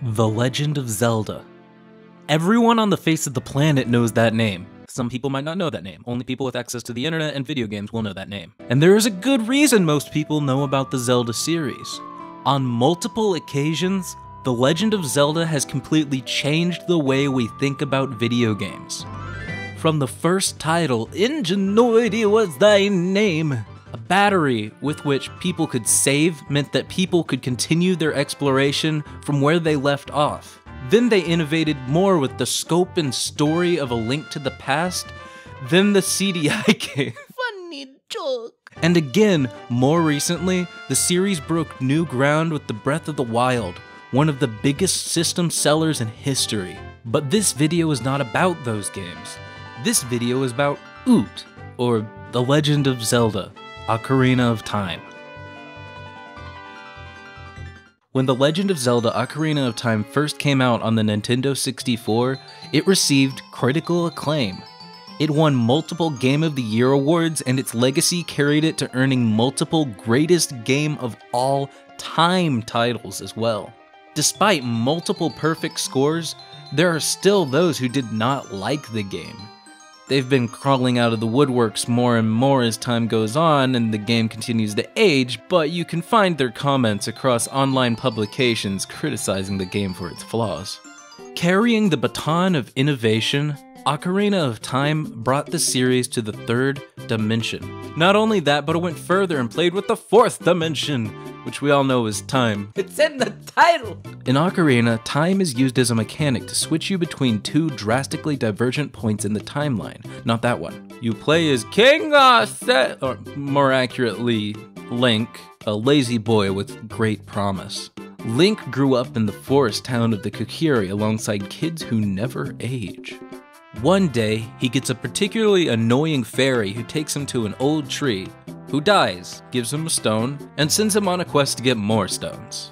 The Legend of Zelda. Everyone on the face of the planet knows that name. Some people might not know that name. Only people with access to the internet and video games will know that name. And there is a good reason most people know about the Zelda series. On multiple occasions, The Legend of Zelda has completely changed the way we think about video games. From the first title, Ingenuity was thy name. A battery with which people could save meant that people could continue their exploration from where they left off. Then they innovated more with the scope and story of A Link to the Past. Then the CDI came. Funny joke. And again, more recently, the series broke new ground with the Breath of the Wild, one of the biggest system sellers in history. But this video is not about those games. This video is about Oot, or The Legend of Zelda, Ocarina of Time. When The Legend of Zelda Ocarina of Time first came out on the Nintendo 64, it received critical acclaim. It won multiple Game of the Year awards, and its legacy carried it to earning multiple Greatest Game of All Time titles as well. Despite multiple perfect scores, there are still those who did not like the game. They've been crawling out of the woodworks more and more as time goes on and the game continues to age, but you can find their comments across online publications criticizing the game for its flaws. Carrying the baton of innovation, Ocarina of Time brought the series to the third dimension. Not only that, but it went further and played with the fourth dimension, which we all know is time. It's in the title! In Ocarina, time is used as a mechanic to switch you between two drastically divergent points in the timeline. Not that one. You play as King Set, or more accurately, Link, a lazy boy with great promise. Link grew up in the forest town of the Kokiri alongside kids who never age. One day, he gets a particularly annoying fairy who takes him to an old tree, who dies, gives him a stone, and sends him on a quest to get more stones.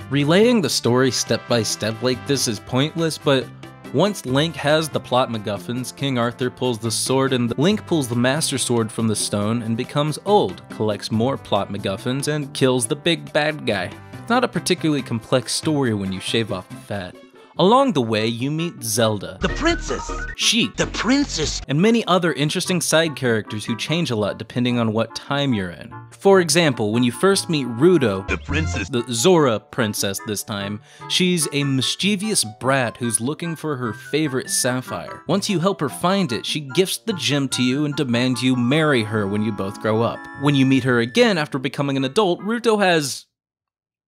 Relaying the story step by step like this is pointless, but once Link has the plot MacGuffins, King Arthur pulls the sword and Link pulls the Master Sword from the stone and becomes old, collects more plot MacGuffins, and kills the big bad guy. It's not a particularly complex story when you shave off the fat. Along the way, you meet Zelda, the princess, Sheik, the princess, and many other interesting side characters who change a lot depending on what time you're in. For example, when you first meet Ruto, the princess, the Zora princess this time, she's a mischievous brat who's looking for her favorite sapphire. Once you help her find it, she gifts the gem to you and demands you marry her when you both grow up. When you meet her again after becoming an adult, Ruto has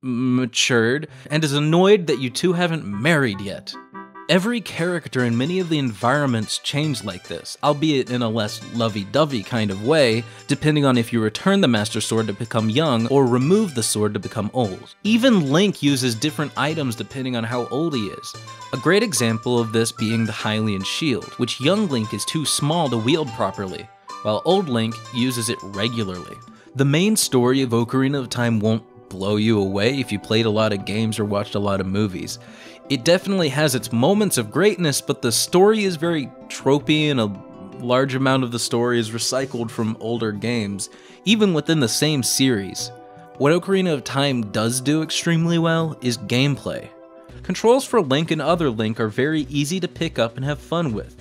matured and is annoyed that you two haven't married yet. Every character in many of the environments change like this, albeit in a less lovey-dovey kind of way, depending on if you return the Master Sword to become young or remove the sword to become old. Even Link uses different items depending on how old he is. A great example of this being the Hylian shield, which young Link is too small to wield properly, while old Link uses it regularly. The main story of Ocarina of Time won't blow you away if you played a lot of games or watched a lot of movies. It definitely has its moments of greatness, but the story is very tropey and a large amount of the story is recycled from older games, even within the same series. What Ocarina of Time does do extremely well is gameplay. Controls for Link and other Link are very easy to pick up and have fun with.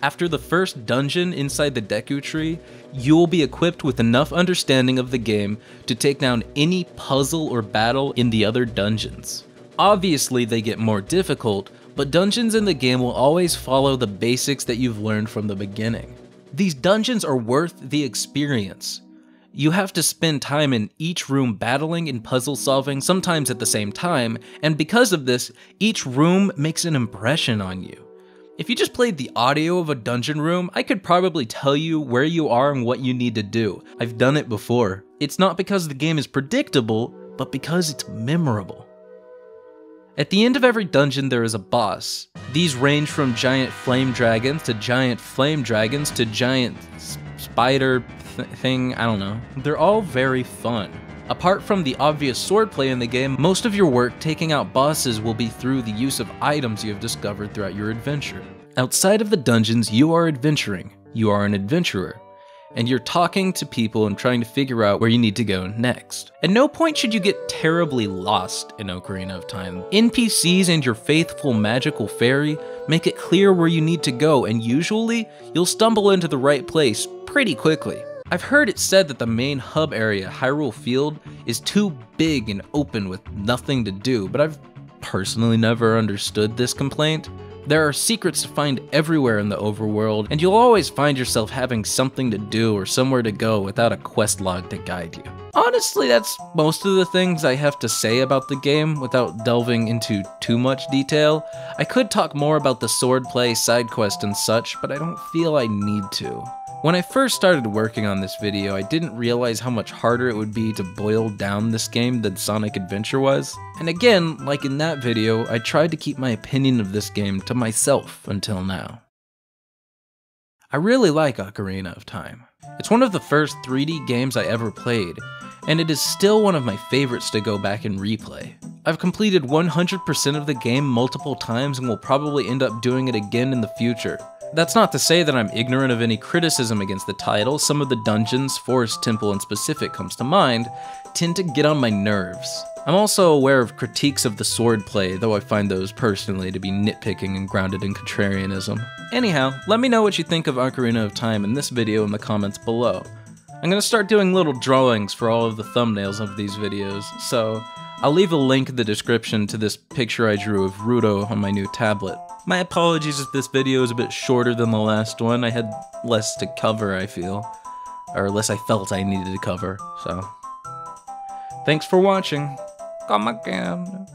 After the first dungeon inside the Deku Tree, you will be equipped with enough understanding of the game to take down any puzzle or battle in the other dungeons. Obviously, they get more difficult, but dungeons in the game will always follow the basics that you've learned from the beginning. These dungeons are worth the experience. You have to spend time in each room battling and puzzle solving, sometimes at the same time, and because of this, each room makes an impression on you. If you just played the audio of a dungeon room, I could probably tell you where you are and what you need to do. I've done it before. It's not because the game is predictable, but because it's memorable. At the end of every dungeon there is a boss. These range from giant flame dragons to giant spider thing, I don't know. They're all very fun. Apart from the obvious swordplay in the game, most of your work taking out bosses will be through the use of items you have discovered throughout your adventure. Outside of the dungeons, you are adventuring. You are an adventurer. and you're talking to people and trying to figure out where you need to go next. At no point should you get terribly lost in Ocarina of Time. NPCs and your faithful magical fairy make it clear where you need to go, and usually, you'll stumble into the right place pretty quickly. I've heard it said that the main hub area, Hyrule Field, is too big and open with nothing to do, but I've personally never understood this complaint. There are secrets to find everywhere in the overworld, and you'll always find yourself having something to do or somewhere to go without a quest log to guide you. Honestly, that's most of the things I have to say about the game without delving into too much detail. I could talk more about the swordplay, side quest, and such, but I don't feel I need to. When I first started working on this video, I didn't realize how much harder it would be to boil down this game than Sonic Adventure was. And again, like in that video, I tried to keep my opinion of this game to myself until now. I really like Ocarina of Time. It's one of the first 3D games I ever played, and it is still one of my favorites to go back and replay. I've completed 100% of the game multiple times and will probably end up doing it again in the future. That's not to say that I'm ignorant of any criticism against the title. Some of the dungeons, Forest Temple in specific comes to mind, tend to get on my nerves. I'm also aware of critiques of the swordplay, though I find those personally to be nitpicking and grounded in contrarianism. Anyhow, let me know what you think of Ocarina of Time in this video in the comments below. I'm gonna start doing little drawings for all of the thumbnails of these videos, so I'll leave a link in the description to this picture I drew of Ruto on my new tablet. My apologies if this video is a bit shorter than the last one. I had less to cover, I feel. Or less I felt I needed to cover, so. Thanks for watching. Come again.